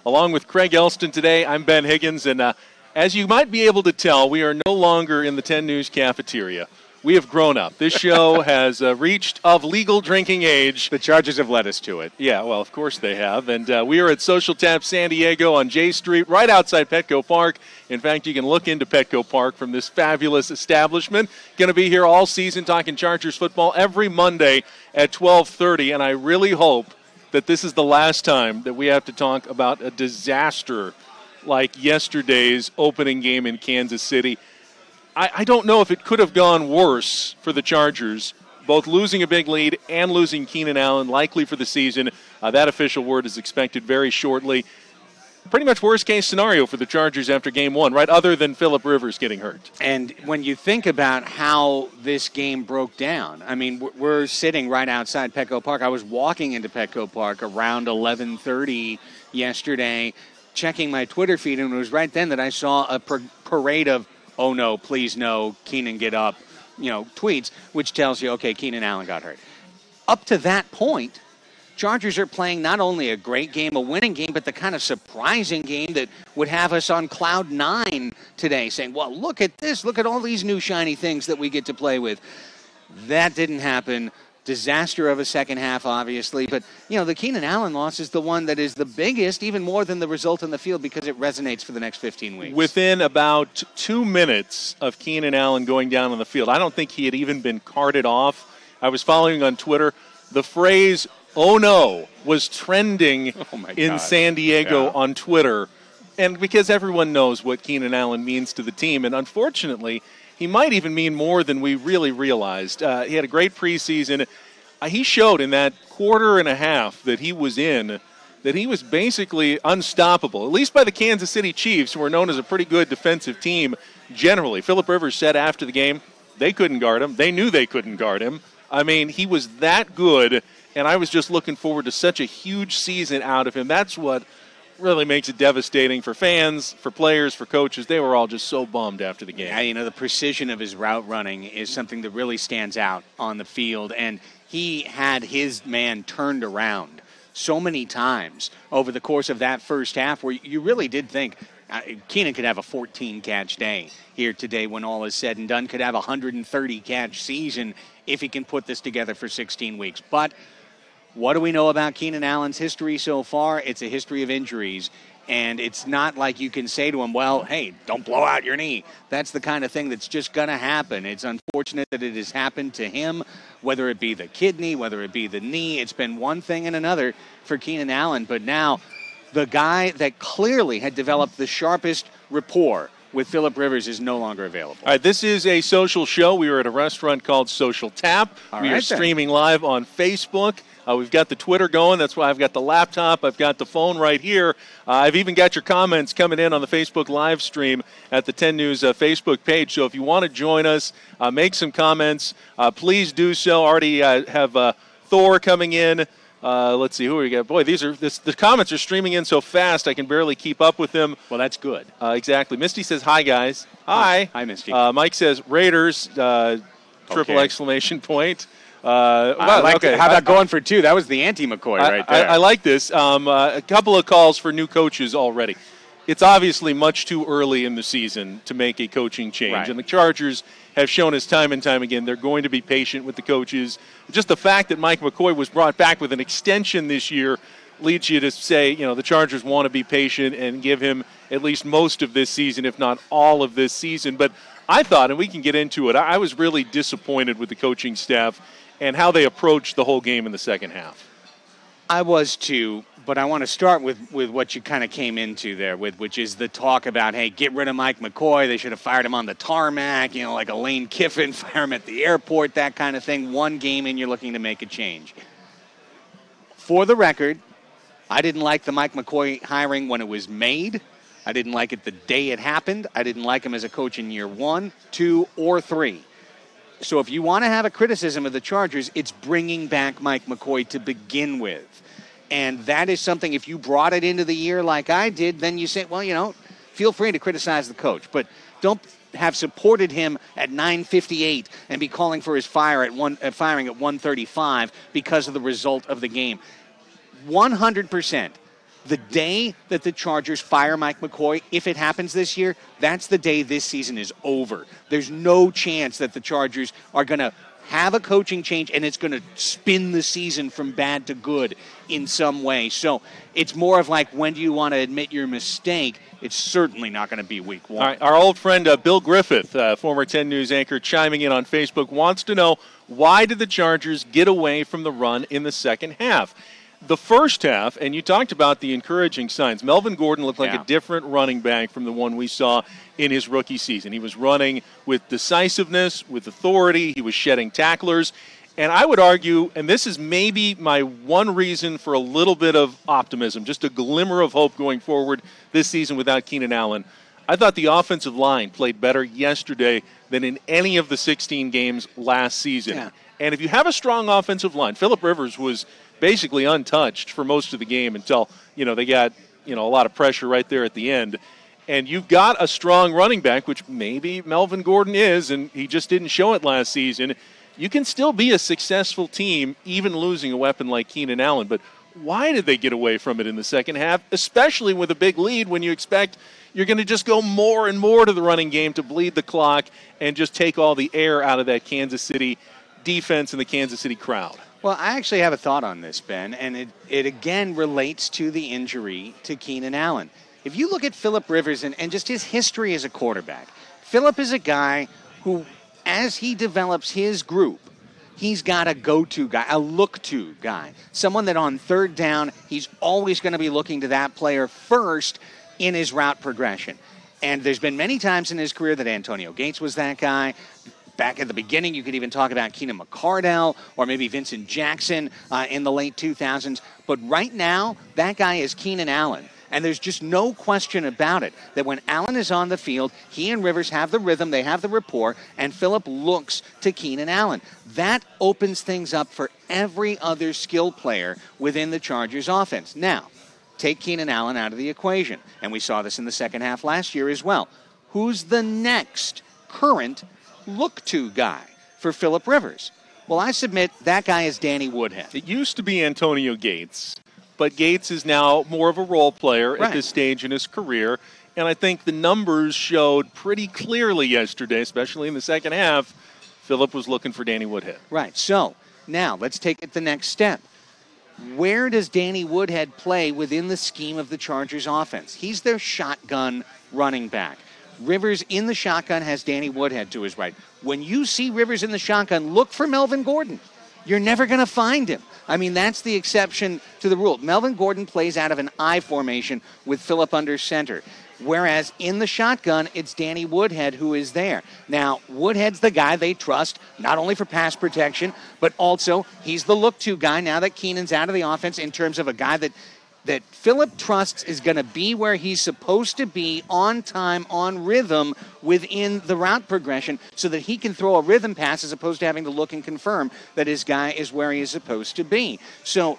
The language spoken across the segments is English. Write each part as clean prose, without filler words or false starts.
Along with Craig Elsten today, I'm Ben Higgins, and as you might be able to tell, we are no longer in the 10 News cafeteria. We have grown up. This show has reached of legal drinking age. The Chargers have led us to it. Yeah, well, of course they have. And we are at Social Tap San Diego on J Street, right outside Petco Park. In fact, you can look into Petco Park from this fabulous establishment. Going to be here all season talking Chargers football every Monday at 12:30. And I really hope that this is the last time that we have to talk about a disaster like yesterday's opening game in Kansas City. I don't know if it could have gone worse for the Chargers, both losing a big lead and losing Keenan Allen, likely for the season. That official word is expected very shortly. Pretty much worst-case scenario for the Chargers after Game 1, right, other than Phillip Rivers getting hurt. And when you think about how this game broke down, I mean, we're sitting right outside Petco Park. I was walking into Petco Park around 11:30 yesterday, checking my Twitter feed, and it was right then that I saw a parade of "oh no, please no, Keenan get up," tweets, which tells you, okay, Keenan Allen got hurt. Up to that point, Chargers are playing not only a great game, a winning game, but the kind of surprising game that would have us on cloud nine today, saying, well, look at this, look at all these new shiny things that we get to play with. That didn't happen. Disaster of a second half, obviously. But, the Keenan Allen loss is the one that is the biggest, even more than the result on the field, because it resonates for the next 15 weeks. Within about 2 minutes of Keenan Allen going down on the field, I don't think he had even been carted off. I was following on Twitter. The phrase, "oh no," was trending in San Diego on Twitter. And because everyone knows what Keenan Allen means to the team, and unfortunately, he might even mean more than we really realized. He had a great preseason. He showed in that quarter and a half that he was in that he was basically unstoppable, at least by the Kansas City Chiefs, who are known as a pretty good defensive team generally. Phillip Rivers said after the game they couldn't guard him. They knew they couldn't guard him. I mean, he was that good, and I was just looking forward to such a huge season out of him. That's what really makes it devastating for fans, for players, for coaches. They were all just so bummed after the game. Yeah, the precision of his route running is something that really stands out on the field, and he had his man turned around so many times over the course of that first half where you really did think Keenan could have a 14-catch day here today when all is said and done, could have a 130-catch season if he can put this together for 16 weeks. But what do we know about Keenan Allen's history so far? It's a history of injuries, and it's not like you can say to him, well, hey, don't blow out your knee. That's the kind of thing that's just going to happen. It's unfortunate that it has happened to him, whether it be the kidney, whether it be the knee. It's been one thing and another for Keenan Allen, but now the guy that clearly had developed the sharpest rapport with Phillip Rivers is no longer available. All right, this is a social show. We are at a restaurant called Social Tap. We are streaming live on Facebook. We've got the Twitter going. That's why I've got the laptop. I've got the phone right here. I've even got your comments coming in on the Facebook live stream at the 10 News Facebook page. So if you want to join us, make some comments, please do so. Already have Thor coming in. Let's see, who we got? Boy, the comments are streaming in so fast I can barely keep up with them. Well, that's good. Exactly. Misty says, hi, guys. Hi. Hi, Misty. Mike says, Raiders, triple exclamation point. How about going for two? That was the anti-McCoy right there. I like this. A couple of calls for new coaches already. It's obviously much too early in the season to make a coaching change. Right. And the Chargers have shown us time and time again they're going to be patient with the coaches. Just the fact that Mike McCoy was brought back with an extension this year leads you to say, the Chargers want to be patient and give him at least most of this season, if not all of this season. But I thought, and we can get into it, I was really disappointed with the coaching staff and how they approached the whole game in the second half. I was too, but I want to start with what you kind of came into there with, which is the talk about, hey, get rid of Mike McCoy. They should have fired him on the tarmac, like a Lane Kiffin, fire him at the airport, that kind of thing. One game and you're looking to make a change. For the record, I didn't like the Mike McCoy hiring when it was made. I didn't like it the day it happened. I didn't like him as a coach in year 1, 2, or 3. So if you want to have a criticism of the Chargers, it's bringing back Mike McCoy to begin with. And that is something, if you brought it into the year like I did, then you say, well, feel free to criticize the coach. But don't have supported him at 9:58 and be calling for his firing at 1:35 because of the result of the game. 100%. The day that the Chargers fire Mike McCoy, if it happens this year, that's the day this season is over. There's no chance that the Chargers are going to have a coaching change and it's going to spin the season from bad to good in some way. So it's more of like, when do you want to admit your mistake? It's certainly not going to be week 1. All right, our old friend Bill Griffith, former 10 News anchor, chiming in on Facebook, wants to know, why did the Chargers get away from the run in the second half? The first half, and you talked about the encouraging signs. Melvin Gordon looked like a different running back from the one we saw in his rookie season. He was running with decisiveness, with authority. He was shedding tacklers. And I would argue, and this is maybe my one reason for a little bit of optimism, just a glimmer of hope going forward this season without Keenan Allen. I thought the offensive line played better yesterday than in any of the 16 games last season. Yeah. And if you have a strong offensive line, Phillip Rivers was basically untouched for most of the game until, they got, a lot of pressure right there at the end. And you've got a strong running back, which maybe Melvin Gordon is, and he just didn't show it last season. You can still be a successful team, even losing a weapon like Keenan Allen. But why did they get away from it in the second half, especially with a big lead when you expect you're going to just go more and more to the running game to bleed the clock and just take all the air out of that Kansas City defense and the Kansas City crowd? Well, I actually have a thought on this, Ben, and it again relates to the injury to Keenan Allen. If you look at Phillip Rivers and just his history as a quarterback, Phillip is a guy who, as he develops his group, he's got a go-to guy, a look-to guy, someone that on third down, he's always going to be looking to that player first in his route progression. And there's been many times in his career that Antonio Gates was that guy. Back at the beginning, you could even talk about Keenan McCardell or maybe Vincent Jackson in the late 2000s. But right now, that guy is Keenan Allen. And there's just no question about it that when Allen is on the field, he and Rivers have the rhythm, they have the rapport, and Phillip looks to Keenan Allen. That opens things up for every other skill player within the Chargers offense. Now, take Keenan Allen out of the equation. And we saw this in the second half last year as well. Who's the next current look-to guy for Phillip Rivers? Well, I submit that guy is Danny Woodhead. It used to be Antonio Gates, but Gates is now more of a role player at this stage in his career. And I think the numbers showed pretty clearly yesterday, especially in the second half, Phillip was looking for Danny Woodhead. Right. So now let's take it the next step. Where does Danny Woodhead play within the scheme of the Chargers offense? He's their shotgun running back. Rivers in the shotgun has Danny Woodhead to his right. When you see Rivers in the shotgun, look for Melvin Gordon. You're never going to find him. I mean, that's the exception to the rule. Melvin Gordon plays out of an I formation with Phillip under center. Whereas in the shotgun, it's Danny Woodhead who is there. Now, Woodhead's the guy they trust, not only for pass protection, but also he's the look-to guy now that Keenan's out of the offense, in terms of a guy that Phillip trusts is going to be where he's supposed to be, on time, on rhythm, within the route progression, so that he can throw a rhythm pass as opposed to having to look and confirm that his guy is where he is supposed to be. So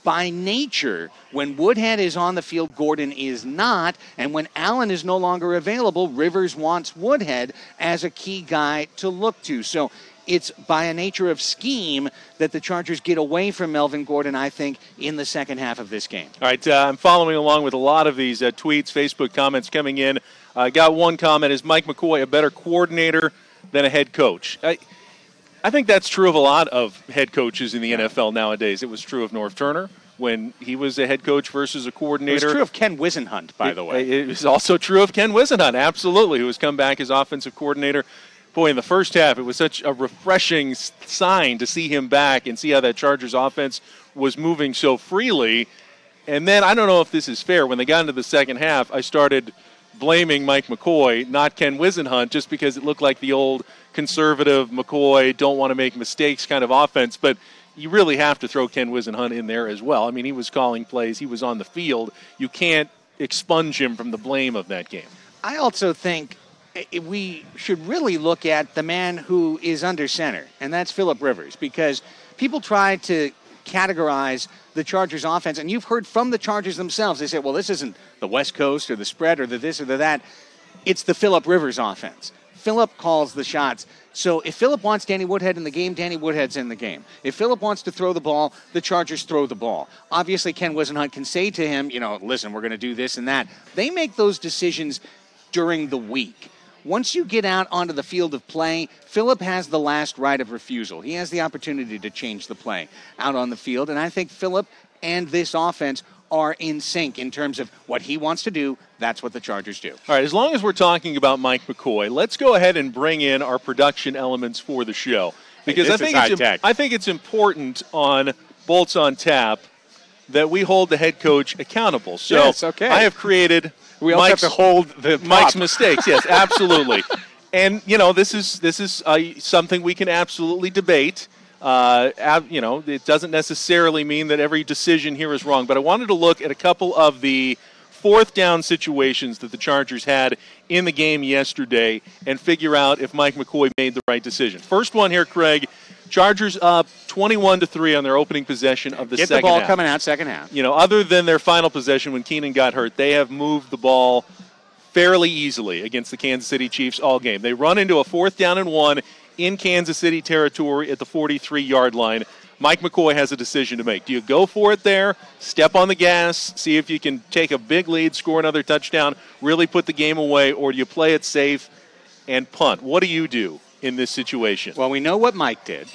by nature, when Woodhead is on the field, Gordon is not, and when Allen is no longer available, Rivers wants Woodhead as a key guy to look to. So it's by a nature of scheme that the Chargers get away from Melvin Gordon, I think, in the second half of this game. All right, I'm following along with a lot of these tweets, Facebook comments coming in. I got one comment: is Mike McCoy a better coordinator than a head coach? I think that's true of a lot of head coaches in the NFL nowadays. It was true of Norv Turner when he was a head coach versus a coordinator. It was true of Ken Wisenhunt, by the way. It was also true of Ken Wisenhunt, absolutely, who has come back as offensive coordinator. Boy, in the first half, it was such a refreshing sign to see him back and see how that Chargers offense was moving so freely. And then, I don't know if this is fair, when they got into the second half, I started blaming Mike McCoy, not Ken Wisenhunt, just because it looked like the old conservative McCoy, don't want to make mistakes kind of offense. But you really have to throw Ken Wisenhunt in there as well. I mean, he was calling plays. He was on the field. You can't expunge him from the blame of that game. I also think we should really look at the man who is under center, and that's Phillip Rivers, because people try to categorize the Chargers offense, and you've heard from the Chargers themselves. They say, well, this isn't the West Coast or the spread or the this or the that. It's the Phillip Rivers offense. Phillip calls the shots. So if Phillip wants Danny Woodhead in the game, Danny Woodhead's in the game. If Phillip wants to throw the ball, the Chargers throw the ball. Obviously, Ken Wisenhunt can say to him, listen, we're going to do this and that. They make those decisions during the week. Once you get out onto the field of play, Phillip has the last right of refusal. He has the opportunity to change the play out on the field, and I think Phillip and this offense are in sync in terms of what he wants to do. That's what the Chargers do. All right, as long as we're talking about Mike McCoy, let's go ahead and bring in our production elements for the show. Because I think it's important on Bolts on Tap that we hold the head coach accountable. So yes, okay. I have created we also have to hold Mike's mistakes. Yes, absolutely. And, this is something we can absolutely debate. It doesn't necessarily mean that every decision here is wrong, but I wanted to look at a couple of the fourth down situations that the Chargers had in the game yesterday and figure out if Mike McCoy made the right decision. First one here, Craig. Chargers up 21-3 on their opening possession of the second half. Get the ball coming out second half. Other than their final possession when Keenan got hurt, they have moved the ball fairly easily against the Kansas City Chiefs all game. They run into a 4th down and 1 in Kansas City territory at the 43-yard line. Mike McCoy has a decision to make. Do you go for it there, step on the gas, see if you can take a big lead, score another touchdown, really put the game away, or do you play it safe and punt? What do you do in this situation? Well, we know what Mike did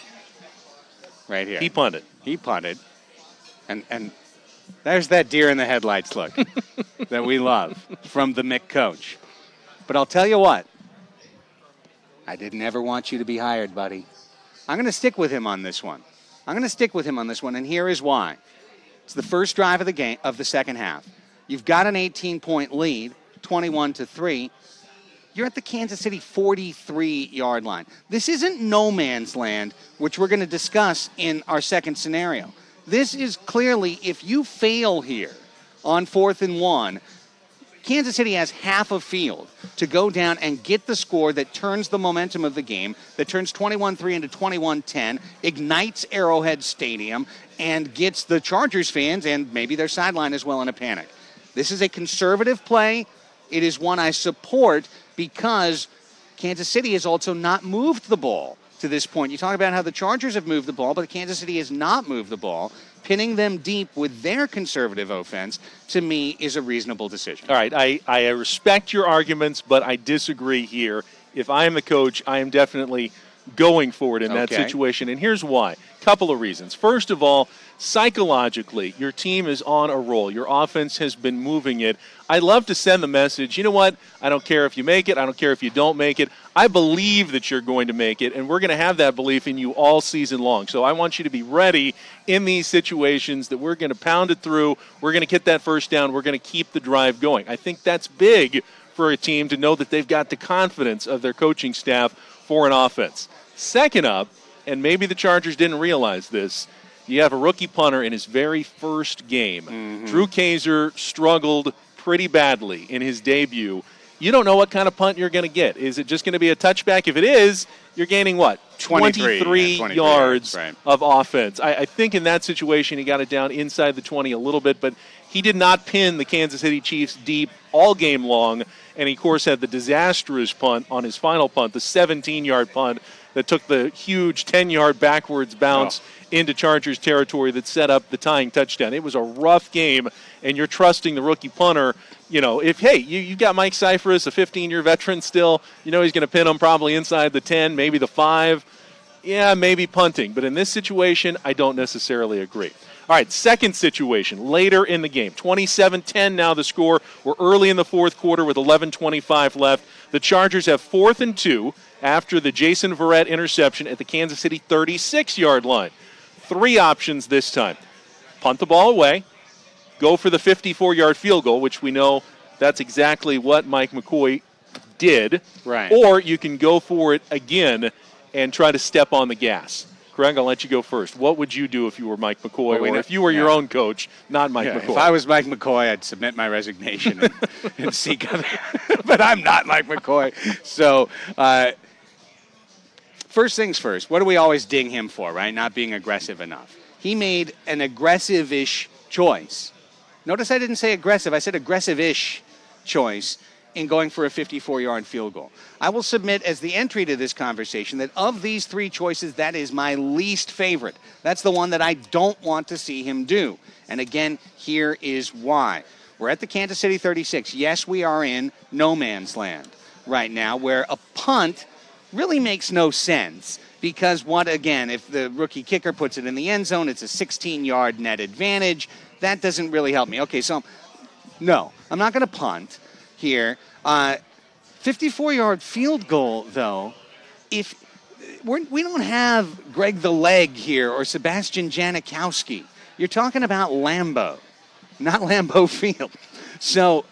right here. He punted. And there's that deer in the headlights look that we love from the Mick coach. But I'll tell you what. I didn't ever want you to be hired, buddy. I'm going to stick with him on this one. And here is why. It's the first drive of the game of the second half. You've got an 18-point lead, 21-3. You're at the Kansas City 43-yard line. This isn't no man's land, which we're going to discuss in our second scenario. This is clearly, if you fail here on 4th and 1, Kansas City has half a field to go down and get the score that turns the momentum of the game, that turns 21-3 into 21-10, ignites Arrowhead Stadium, and gets the Chargers fans and maybe their sideline as well in a panic. This is a conservative play. It is one I support because Kansas City has also not moved the ball to this point. You talk about how the Chargers have moved the ball, but Kansas City has not moved the ball. Pinning them deep with their conservative offense, to me, is a reasonable decision. All right, I respect your arguments, but I disagree here. If I am the coach, I am definitely going for it in that situation, and here's why. Couple of reasons. First of all, psychologically, your team is on a roll. Your offense has been moving it. I love to send the message, you know what? I don't care if you make it. I don't care if you don't make it. I believe that you're going to make it, and we're going to have that belief in you all season long. So I want you to be ready in these situations that we're going to pound it through. We're going to get that first down. We're going to keep the drive going. I think that's big for a team to know that they've got the confidence of their coaching staff for an offense. Second up, and maybe the Chargers didn't realize this, you have a rookie punter in his very first game. Mm-hmm. Drew Kaiser struggled pretty badly in his debut. You don't know what kind of punt you're going to get. Is it just going to be a touchback? If it is, you're gaining what? 23 yards of offense. I think in that situation he got it down inside the 20 a little bit, but he did not pin the Kansas City Chiefs deep all game long, and he, of course, had the disastrous punt on his final punt, the 17-yard punt that took the huge 10-yard backwards bounce into Chargers territory that set up the tying touchdown. It was a rough game, and you're trusting the rookie punter. If, you've got Mike Cyphers, a 15-year veteran still, he's going to pin him probably inside the 10, maybe the 5. Yeah, maybe punting. But in this situation, I don't necessarily agree. All right, second situation, later in the game. 27-10 now the score. We're early in the fourth quarter with 11:25 left. The Chargers have 4th and 2 after the Jason Verrett interception at the Kansas City 36-yard line. 3 options this time. Punt the ball away, go for the 54-yard field goal, which we know that's exactly what Mike McCoy did. Right. Or you can go for it again and try to step on the gas. Craig, I'll let you go first. What would you do if you were Mike McCoy, or if you were your own coach, not Mike McCoy? If I was Mike McCoy, I'd submit my resignation and seek other. But I'm not Mike McCoy. So, first things first, what do we always ding him for, right? Not being aggressive enough. He made an aggressive-ish choice. Notice I didn't say aggressive. I said aggressive-ish choice in going for a 54-yard field goal. I will submit as the entry to this conversation that of these three choices, that is my least favorite. That's the one that I don't want to see him do. And again, here is why. We're at the Kansas City 36. Yes, we are in no man's land right now, where a punt really makes no sense. Because if the rookie kicker puts it in the end zone, it's a 16-yard net advantage. That doesn't really help me. Okay, so no, I'm not going to punt here. 54-yard field goal, though, if we don't have Greg the Leg here or Sebastian Janikowski. You're talking about Lambeau, not Lambeau Field. So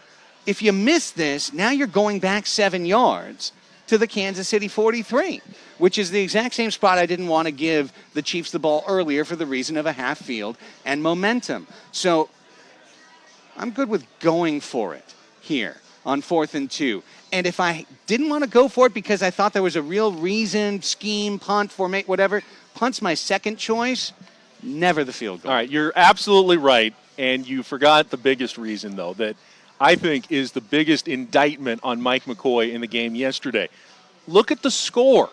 if you miss this, now you're going back 7 yards to the Kansas City 43, which is the exact same spot I didn't want to give the Chiefs the ball earlier for the reason of a half field and momentum. So I'm good with going for it here on 4th and 2. And if I didn't want to go for it because I thought there was a real reason, scheme, punt, formate, whatever, punt's my second choice, never the field goal. All right, you're absolutely right, and you forgot the biggest reason, though, that I think is the biggest indictment on Mike McCoy in the game yesterday. Look at the score.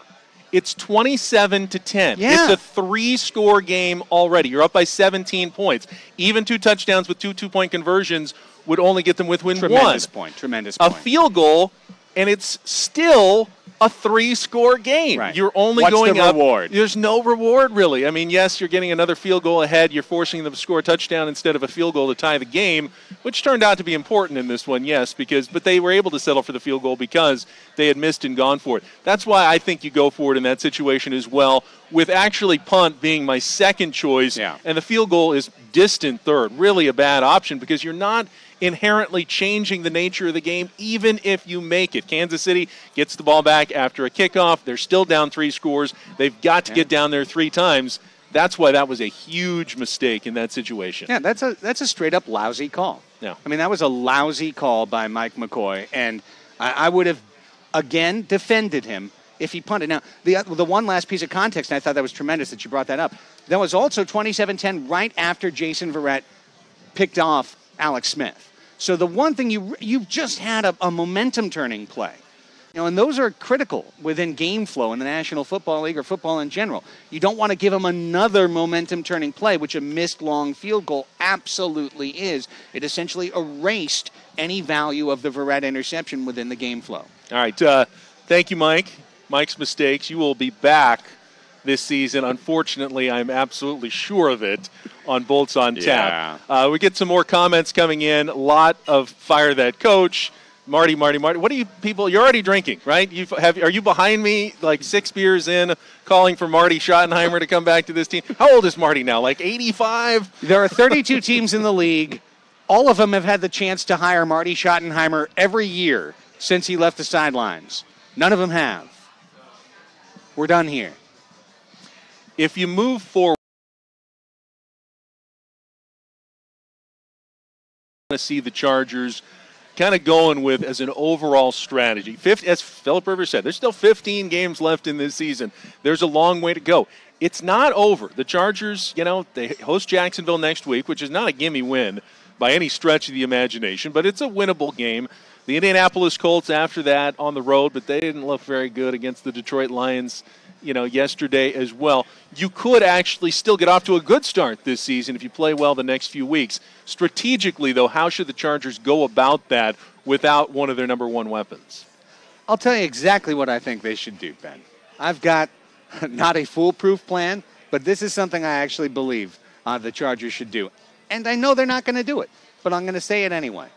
It's 27-10. Yeah. It's a 3-score game already. You're up by 17 points. Even 2 touchdowns with 2 2-point conversions would only get them within Tremendous 1. point. Tremendous A point. field goal, and it's still a 3-score game. Right. You're only What's going the up. reward? There's no reward, really. I mean, yes, you're getting another field goal ahead. You're forcing them to score a touchdown instead of a field goal to tie the game, which turned out to be important in this one, yes, but they were able to settle for the field goal because they had missed and gone for it. That's why I think you go for it in that situation as well, with actually punt being my second choice, and the field goal is distant third. Really a bad option because you're not inherently changing the nature of the game, even if you make it. Kansas City gets the ball back after a kickoff. They're still down 3 scores. They've got to get down there 3 times. That's why that was a huge mistake in that situation. Yeah, that's a straight-up lousy call. Yeah. I mean, that was a lousy call by Mike McCoy, and I would have, again, defended him if he punted. Now, the one last piece of context, and I thought that was tremendous that you brought that up, that was also 27-10 right after Jason Verrett picked off Alex Smith. So the one thing you've just had a momentum-turning play. And those are critical within game flow in the National Football League or football in general. You don't want to give them another momentum-turning play, which a missed long field goal absolutely is. It essentially erased any value of the Verrett interception within the game flow. All right. Thank you, Mike. Mike's mistakes. You will be back this season. Unfortunately, I'm absolutely sure of it on Bolts on Tap. We get some more comments coming in. A lot of fire that coach. Marty. What are you people? You're already drinking, right? Are you behind me, like 6 beers in, calling for Marty Schottenheimer to come back to this team? How old is Marty now? Like 85? There are 32 teams in the league. All of them have had the chance to hire Marty Schottenheimer every year since he left the sidelines. None of them have. We're done here. If you move forward, to see the Chargers kind of going with as an overall strategy. As Philip Rivers said, there's still 15 games left in this season. There's a long way to go. It's not over. The Chargers, they host Jacksonville next week, which is not a gimme win by any stretch of the imagination, but it's a winnable game. The Indianapolis Colts after that on the road, but they didn't look very good against the Detroit Lions yesterday as well. You could actually still get off to a good start this season if you play well the next few weeks. Strategically, though, how should the Chargers go about that without one of their number one weapons? I'll tell you exactly what I think they should do, Ben. I've got not a foolproof plan, but this is something I actually believe the Chargers should do. And I know they're not going to do it, but I'm going to say it anyway.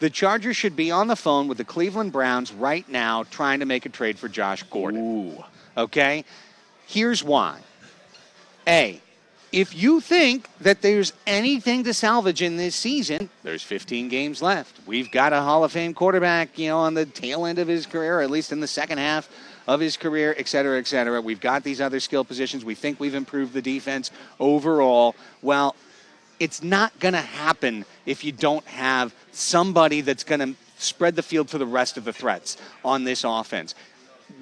The Chargers should be on the phone with the Cleveland Browns right now trying to make a trade for Josh Gordon. Ooh. Okay? Here's why. A, if you think that there's anything to salvage in this season, there's 15 games left. We've got a Hall of Fame quarterback, on the tail end of his career, or at least in the second half of his career, et cetera, et cetera. We've got these other skill positions. We think we've improved the defense overall. Well, it's not going to happen if you don't have somebody that's going to spread the field for the rest of the threats on this offense.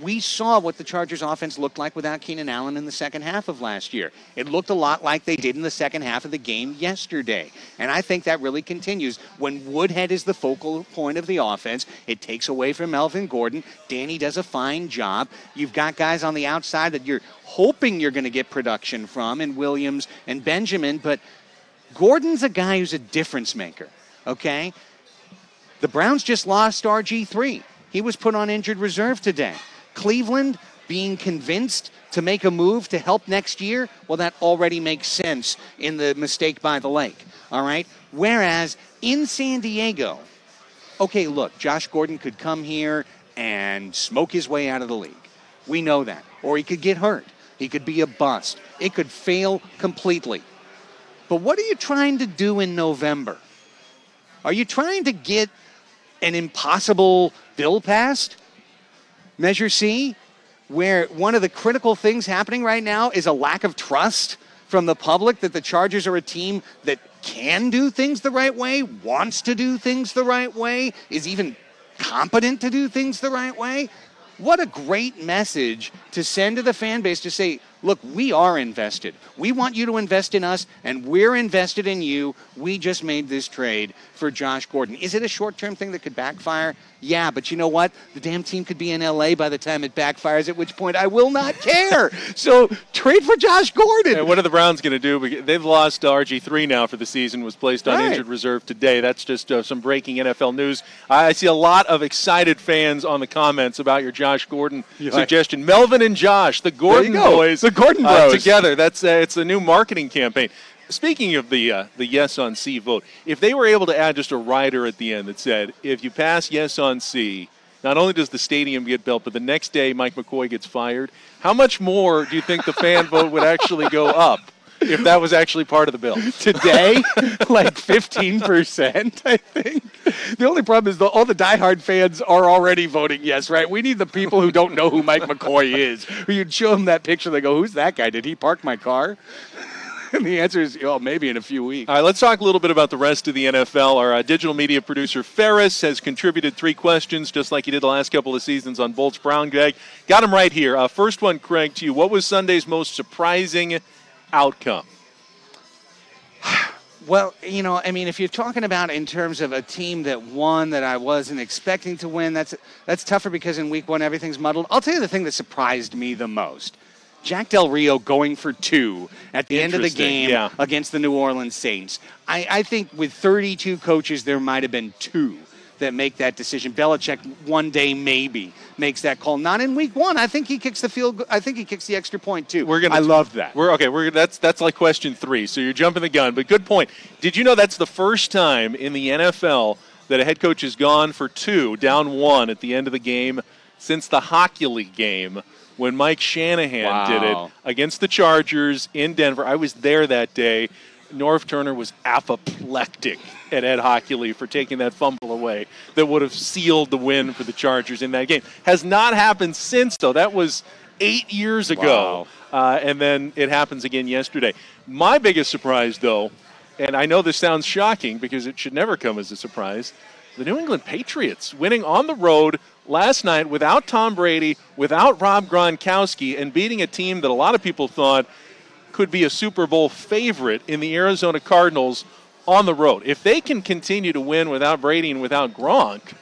we saw what the Chargers offense looked like without Keenan Allen in the second half of last year. It looked a lot like they did in the second half of the game yesterday. And I think that really continues. When Woodhead is the focal point of the offense, it takes away from Melvin Gordon. Danny does a fine job. You've got guys on the outside that you're hoping you're going to get production from in Williams and Benjamin, but Gordon's a guy who's a difference maker, okay? The Browns just lost RG3. He was put on injured reserve today. Cleveland being convinced to make a move to help next year, well, that already makes sense in the mistake by the lake, all right? Whereas in San Diego, okay, look, Josh Gordon could come here and smoke his way out of the league. We know that. Or he could get hurt. He could be a bust. It could fail completely. But what are you trying to do in November? Are you trying to get an impossible bill passed? Measure C, where one of the critical things happening right now is a lack of trust from the public that the Chargers are a team that can do things the right way, wants to do things the right way, is even competent to do things the right way. What a great message to send to the fan base to say, look, we are invested. We want you to invest in us, and we're invested in you. We just made this trade for Josh Gordon. Is it a short-term thing that could backfire? Yeah, but you know what? The damn team could be in L.A. by the time it backfires, at which point I will not care. So trade for Josh Gordon. And what are the Browns going to do? They've lost RG3 now for the season, was placed on injured reserve today. That's just some breaking NFL news. I see a lot of excited fans on the comments about your Josh Gordon suggestion. Melvin and Josh, the Gordon boys. The Gordon Bros. Together. It's a new marketing campaign. Speaking of the yes on C vote, if they were able to add just a rider at the end that said, if you pass yes on C, not only does the stadium get built, but the next day Mike McCoy gets fired, how much more do you think the fan vote would actually go up if that was actually part of the bill? Today, like 15%, I think. The only problem is all the diehard fans are already voting yes, right? We need the people who don't know who Mike McCoy is. Who you'd show them that picture, they go, who's that guy? Did he park my car? And the answer is, maybe in a few weeks. All right, let's talk a little bit about the rest of the NFL. Our digital media producer, Ferris, has contributed 3 questions, just like he did the last couple of seasons on Bolt's Brown Gag. Got him right here. First one, Craig, to you. What was Sunday's most surprising outcome? Well, if you're talking about in terms of a team that won that I wasn't expecting to win, that's tougher because in week 1 everything's muddled. I'll tell you the thing that surprised me the most. Jack Del Rio going for 2 at the end of the game against the New Orleans Saints. I think with 32 coaches, there might have been 2 that make that decision. Belichick one day maybe makes that call. Not in week 1. I think he kicks the field. I think he kicks the extra point too. I love that. That's like question 3. So you're jumping the gun, but good point. Did you know that's the first time in the NFL that a head coach has gone for 2, down 1 at the end of the game since the Hockey League game when Mike Shanahan did it against the Chargers in Denver? I was there that day. Norv Turner was apoplectic at Ed Hockley for taking that fumble away that would have sealed the win for the Chargers in that game. Has not happened since, though. That was 8 years ago. And then it happens again yesterday. My biggest surprise, though, and I know this sounds shocking because it should never come as a surprise, the New England Patriots winning on the road last night without Tom Brady, without Rob Gronkowski, and beating a team that a lot of people thought could be a Super Bowl favorite in the Arizona Cardinals on the road. If they can continue to win without Brady and without Gronk,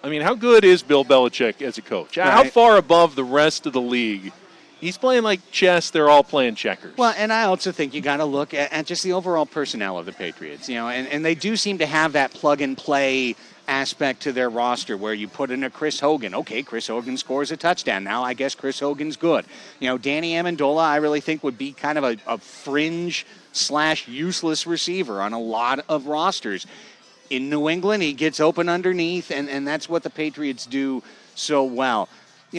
I mean, how good is Bill Belichick as a coach? Right. How far above the rest of the league? He's playing like chess. They're all playing checkers. Well, and I also think you got to look at just the overall personnel of the Patriots. And they do seem to have that plug-and-play aspect to their roster where you put in a Chris Hogan. Okay, Chris Hogan scores a touchdown. Now I guess Chris Hogan's good. Danny Amendola, I really think would be kind of a fringe/useless receiver on a lot of rosters. In New England, he gets open underneath, and that's what the Patriots do so well.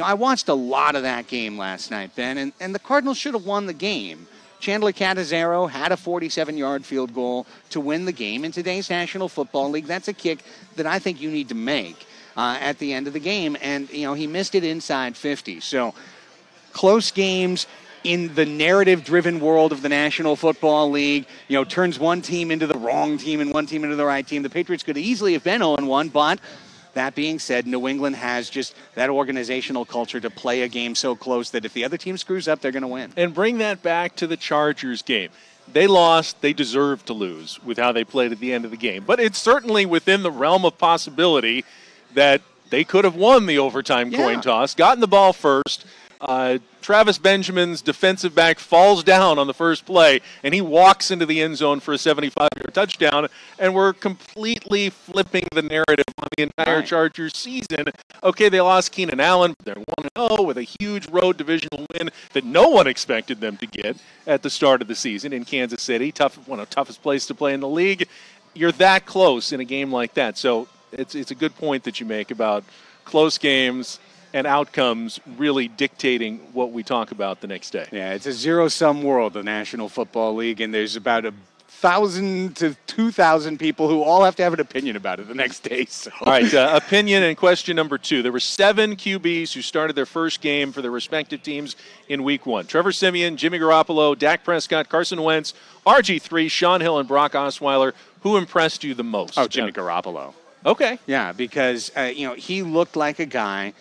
I watched a lot of that game last night, Ben, and the Cardinals should have won the game. Chandler Catanzaro had a 47-yard field goal to win the game. In today's National Football League, that's a kick that I think you need to make at the end of the game. And, he missed it inside 50. So close games in the narrative-driven world of the National Football League, turns one team into the wrong team and one team into the right team. The Patriots could easily have been 0-1, but That being said, New England has just that organizational culture to play a game so close that if the other team screws up, they're going to win. And bring that back to the Chargers game. They lost. They deserved to lose with how they played at the end of the game. But it's certainly within the realm of possibility that they could have won the overtime coin toss, gotten the ball first. Travis Benjamin's defensive back falls down on the first play, and he walks into the end zone for a 75-yard touchdown, and we're completely flipping the narrative on the entire Chargers season. Okay, they lost Keenan Allen. They're 1-0 with a huge road divisional win that no one expected them to get at the start of the season in Kansas City. One of the toughest places to play in the league. You're that close in a game like that. So it's a good point that you make about close games and outcomes really dictating what we talk about the next day. Yeah, it's a zero-sum world, the National Football League, and there's about 1,000 to 2,000 people who all have to have an opinion about it the next day. So. All right, opinion and question number 2. There were 7 QBs who started their first game for their respective teams in Week 1. Trevor Siemian, Jimmy Garoppolo, Dak Prescott, Carson Wentz, RG3, Sean Hill, and Brock Osweiler. Who impressed you the most? Oh, Jimmy Garoppolo. Okay. Yeah, because he looked like a guy,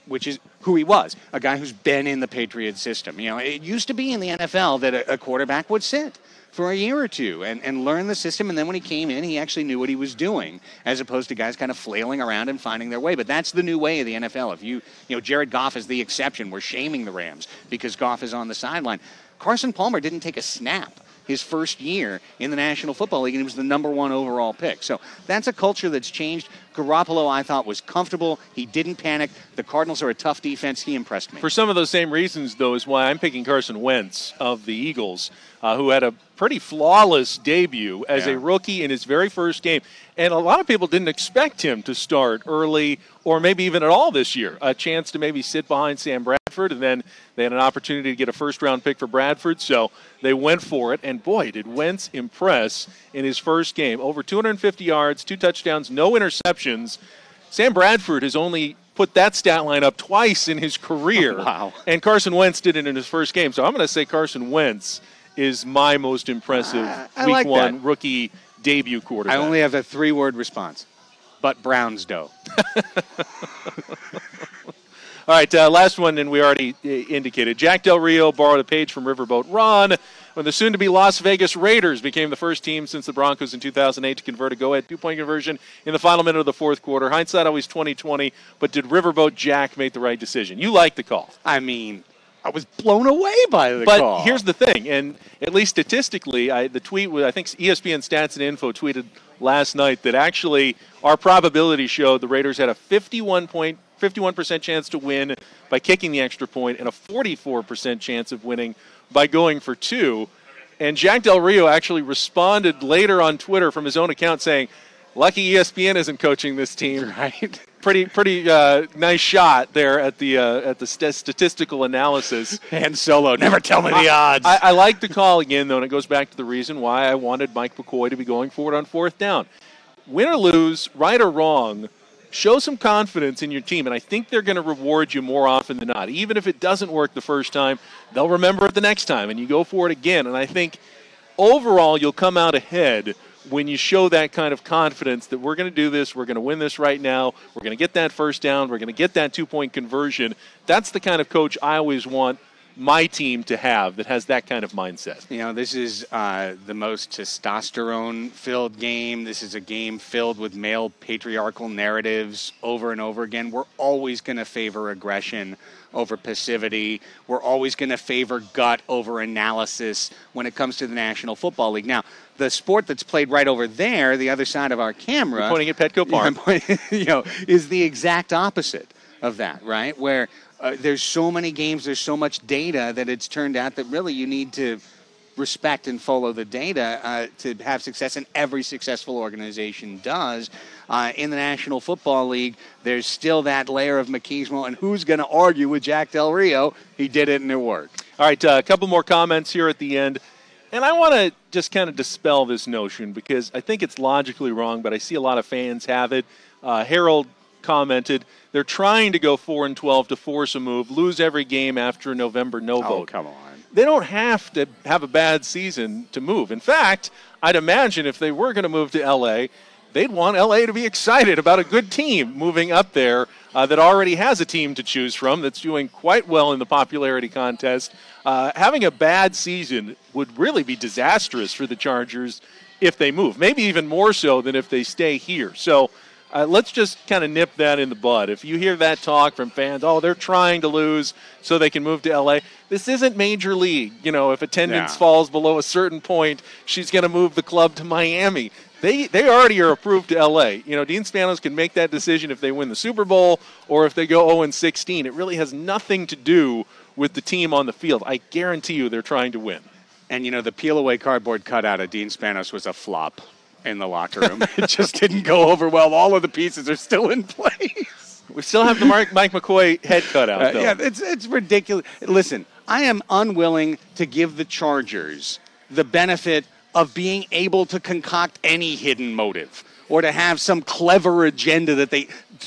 which is who he was, a guy who's been in the Patriot system. It used to be in the NFL that a quarterback would sit for a year or two and learn the system, and then when he came in, he actually knew what he was doing, as opposed to guys kind of flailing around and finding their way. But that's the new way of the NFL. If Jared Goff is the exception. We're shaming the Rams because Goff is on the sideline. Carson Palmer didn't take a snap his first year in the National Football League, and he was the number 1 overall pick. So that's a culture that's changed. Garoppolo, I thought, was comfortable. He didn't panic. The Cardinals are a tough defense. He impressed me. For some of those same reasons, though, is why I'm picking Carson Wentz of the Eagles, who had a pretty flawless debut as a rookie in his very first game. And a lot of people didn't expect him to start early or maybe even at all this year. A chance to maybe sit behind Sam Bradford, and then they had an opportunity to get a first-round pick for Bradford, so they went for it. And, boy, did Wentz impress in his first game. Over 250 yards, 2 touchdowns, no interceptions. Sam Bradford has only put that stat line up twice in his career. Wow. And Carson Wentz did it in his first game. So I'm going to say Carson Wentz is my most impressive Week 1 rookie debut quarterback. I only have a 3-word response, but Browns dough. All right, last one, and we already indicated. Jack Del Rio borrowed a page from Riverboat Ron when the soon-to-be Las Vegas Raiders became the first team since the Broncos in 2008 to convert a go-ahead 2-point conversion in the final minute of the fourth quarter. Hindsight always 20/20, but did Riverboat Jack make the right decision? You like the call. I mean, I was blown away by the call. But here's the thing, and at least statistically, the tweet was, I think ESPN Stats and Info tweeted last night that actually our probability showed the Raiders had a 51% chance to win by kicking the extra point and a 44% chance of winning by going for 2. And Jack Del Rio actually responded later on Twitter from his own account saying, lucky ESPN isn't coaching this team. Right. Pretty nice shot there at the statistical analysis. And Solo, never tell me the odds. I like the call again, though, and it goes back to the reason why I wanted Mike McCoy to be going forward on 4th down. Win or lose, right or wrong, show some confidence in your team, and I think they're going to reward you more often than not. Even if it doesn't work the first time, they'll remember it the next time, and you go for it again. And I think overall you'll come out ahead when you show that kind of confidence that we're going to do this, we're going to win this right now, we're going to get that first down, we're going to get that 2-point conversion. That's the kind of coach I always want my team to have that has that kind of mindset. This is the most testosterone-filled game. This is a game filled with male patriarchal narratives over and over again. We're always going to favor aggression over passivity. We're always going to favor gut over analysis when it comes to the National Football League. Now, the sport that's played right over there, the other side of our camera, you're pointing at Petco Park, is the exact opposite of that, right? Where there's so many games, there's so much data that it's turned out that really you need to respect and follow the data to have success, and every successful organization does. In the National Football League, there's still that layer of machismo, and who's going to argue with Jack Del Rio? He did it, and it worked. All right, a couple more comments here at the end. And I want to just kind of dispel this notion because I think it's logically wrong, but I see a lot of fans have it. Harold commented, they're trying to go 4-12 to force a move, lose every game after a November no vote. Oh, come on. They don't have to have a bad season to move. In fact, I'd imagine if they were going to move to L.A., they'd want LA to be excited about a good team moving up there that already has a team to choose from that's doing quite well in the popularity contest. Having a bad season would really be disastrous for the Chargers if they move, maybe even more so than if they stay here. So let's just kind of nip that in the bud. If you hear that talk from fans, oh, they're trying to lose so they can move to L.A., this isn't Major League. You know, if attendance falls below a certain point, she's going to move the club to Miami. They already are approved to L.A. You know, Dean Spanos can make that decision if they win the Super Bowl or if they go 0-16. It really has nothing to do with the team on the field. I guarantee you they're trying to win. And, you know, the peel-away cardboard cutout of Dean Spanos was a flop in the locker room. It just didn't go over well. All of the pieces are still in place. We still have the Mike McCoy head cutout, though. Yeah, it's ridiculous. Listen, I am unwilling to give the Chargers the benefit of being able to concoct any hidden motive or to have some clever agenda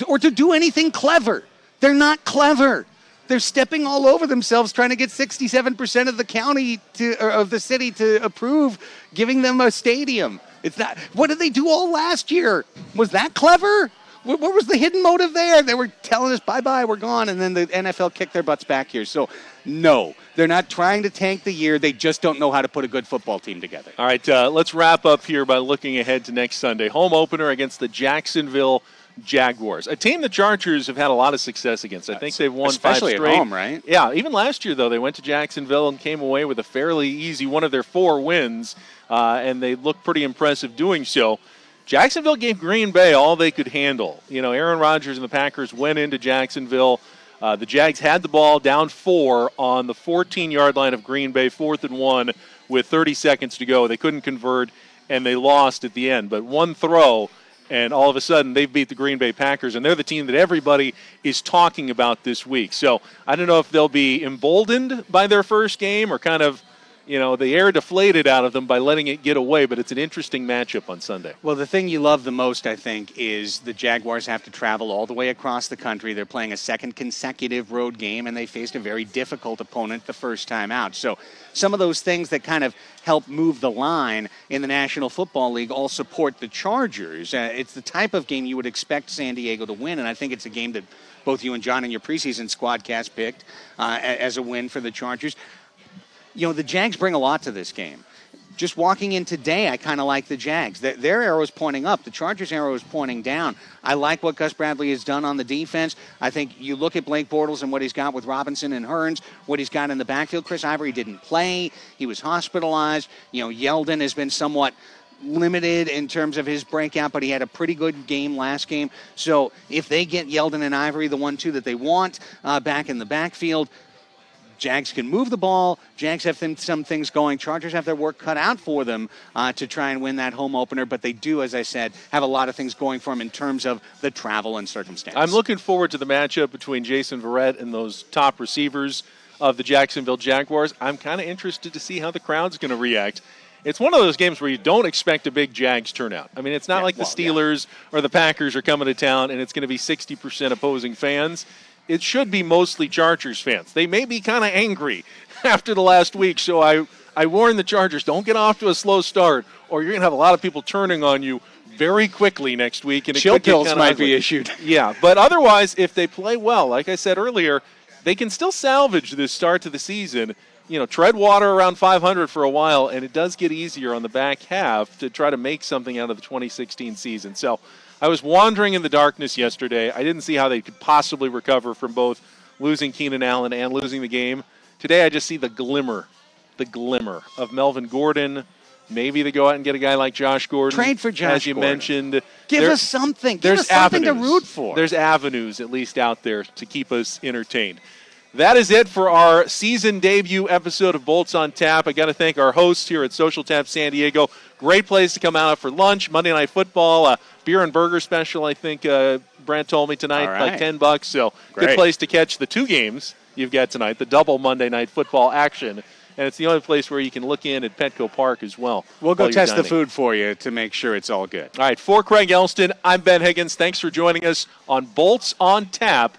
or to do anything clever. They're not clever. They're stepping all over themselves trying to get 67% of the county of the city to approve giving them a stadium. It's not. What did they do all last year? Was that clever? What was the hidden motive there? They were telling us, bye-bye, we're gone, and then the NFL kicked their butts back here. So, no, they're not trying to tank the year. They just don't know how to put a good football team together. All right, let's wrap up here by looking ahead to next Sunday. Home opener against the Jacksonville Jaguars, a team the Chargers have had a lot of success against. I think they've won 5 straight. Especially at home, right? Yeah, even last year, though, they went to Jacksonville and came away with a fairly easy one of their 4 wins, and they looked pretty impressive doing so. Jacksonville gave Green Bay all they could handle. You know, Aaron Rodgers and the Packers went into Jacksonville. The Jags had the ball down 4 on the 14-yard line of Green Bay, 4th and 1 with 30 seconds to go. They couldn't convert, and they lost at the end. But one throw, and all of a sudden they've beat the Green Bay Packers, and they're the team that everybody is talking about this week. So I don't know if they'll be emboldened by their first game or kind of, you know, the air deflated out of them by letting it get away, but it's an interesting matchup on Sunday. Well, the thing you love the most, I think, is the Jaguars have to travel all the way across the country. They're playing a second consecutive road game, and they faced a very difficult opponent the first time out. So some of those things that kind of help move the line in the National Football League all support the Chargers. It's the type of game you would expect San Diego to win, and I think it's a game that both you and John in your preseason squadcast picked as a win for the Chargers. You know, the Jags bring a lot to this game. Just walking in today, I kind of like the Jags. Their arrow is pointing up. The Chargers' arrow is pointing down. I like what Gus Bradley has done on the defense. I think you look at Blake Bortles and what he's got with Robinson and Hearns, what he's got in the backfield. Chris Ivory didn't play. He was hospitalized. You know, Yeldon has been somewhat limited in terms of his breakout, but he had a pretty good game last game. So if they get Yeldon and Ivory, the 1-2 that they want back in the backfield, Jags can move the ball. Jags have some things going. Chargers have their work cut out for them to try and win that home opener, but they do, as I said, have a lot of things going for them in terms of the travel and circumstance. I'm looking forward to the matchup between Jason Verrett and those top receivers of the Jacksonville Jaguars. I'm kind of interested to see how the crowd's going to react. It's one of those games where you don't expect a big Jags turnout. I mean, it's not like the Steelers or the Packers are coming to town and it's going to be 60% opposing fans. It should be mostly Chargers fans. They may be kind of angry after the last week, so I warn the Chargers, don't get off to a slow start, or you're going to have a lot of people turning on you very quickly next week. And chill pills might be issued. Yeah, but otherwise, if they play well, like I said earlier, they can still salvage this start to the season. You know, tread water around 500 for a while, and it does get easier on the back half to try to make something out of the 2016 season. So I was wandering in the darkness yesterday. I didn't see how they could possibly recover from both losing Keenan Allen and losing the game. Today I just see the glimmer of Melvin Gordon. Maybe they go out and get a guy like Josh Gordon. Trade for Josh as you Gordon. Mentioned. Give us something. Give us something to root for. There's avenues at least out there to keep us entertained. That is it for our season debut episode of Bolts on Tap. I got to thank our hosts here at Social Tap San Diego. Great place to come out for lunch. Monday Night Football, beer and burger special, I think Brant told me tonight, like $10. So great. Good place to catch the 2 games you've got tonight, the double Monday Night Football action. And it's the only place where you can look in at Petco Park as well. We'll go test the food for you to make sure it's all good. All right, for Craig Elsten, I'm Ben Higgins. Thanks for joining us on Bolts on Tap